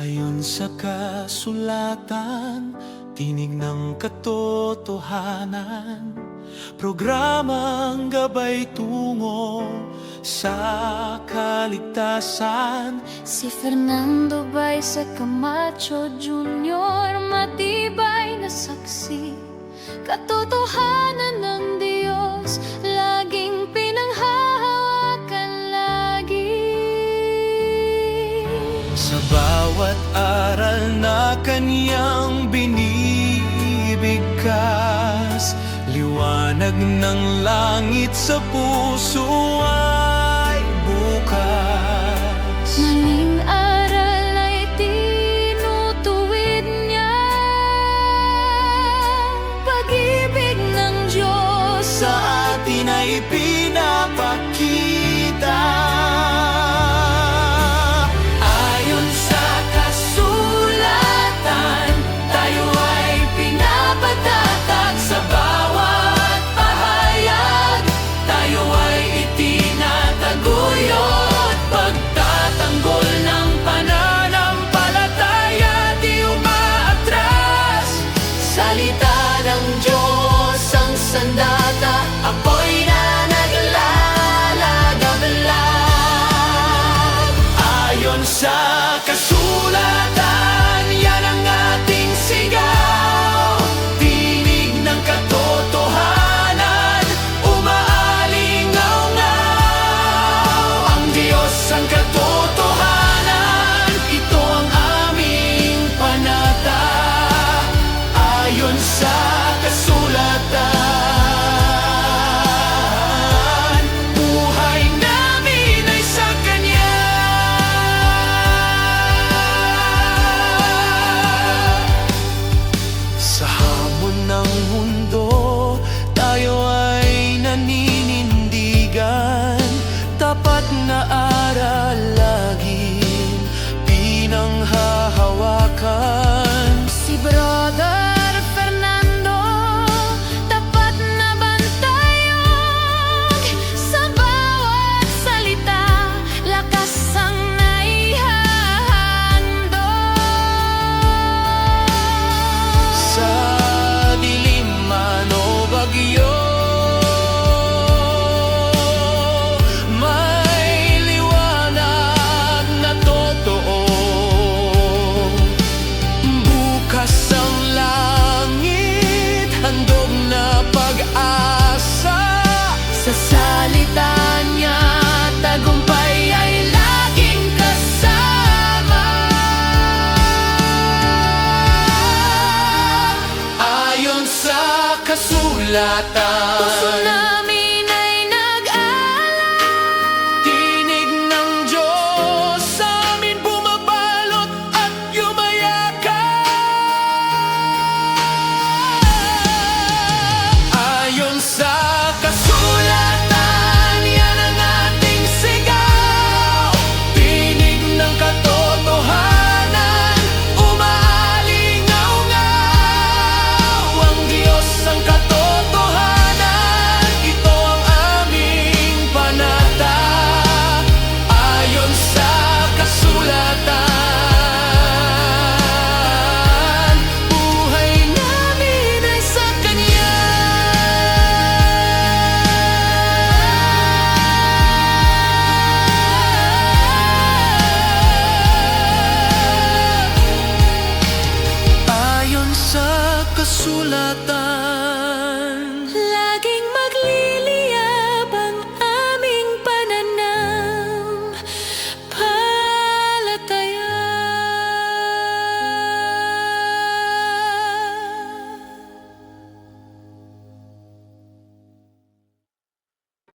Ayon sa kasulatan, tinig ng katotohanan, programang gabay tungo sa kaligtasan. Si Fernando Baisa Camacho Jr., matibay na saksi, katotohanan ng Diyos, laging pinanghahawakan lagi. Sa bawat aral na kanyang binibigkas, liwanag ng langit sa puso ay bukas. Maling aral ay tinutuwid niya, pag-ibig ng Diyos Sa atin ay pinapakita. Ayon sa kasulatan, tayo ay pinapatatag. Sa bawat pahayag, tayo ay itinataguyod. Pagtatanggol ng pananampalataya, di umaatras. Salita ng Diyos ang sandata, apoy na naglalagablab. Ayon sa kasulatan, yan ang ating sigaw. Tinig ng katotohanan, umaalingaw-ngaw. Ang Diyos ang katotohanan, ito ang aming panata. Ayon sa kasulatan, buhay namin ay sa Kanya. Sa hamon ng mundo, tayo ay naninindigan. Tapat na aral laging pinanghahawakan. Si Brother Fernando, tapat na bantayog, sa bawat salita, lakas ang naihahandog. Sa dilim man o bagyo, may liwanag na totoo. Bukas ang langit, handog na pag-asa. Sa salita niya, tagumpay ay laging kasama. Ayon sa kasulatan, Puso namin ay nag-aalay, tinig ng Diyos sa amin bumabalot at yumayakap. Ayon sa kasulatan, yan ang ating sigaw. Tinig ng katotohanan, umaalingaw-ngaw. Ang Diyos ang katotohanan, ito ang aming panata. Ayon sa kasulatan, buhay namin ay sa Kanya. Ayon sa kasulatan,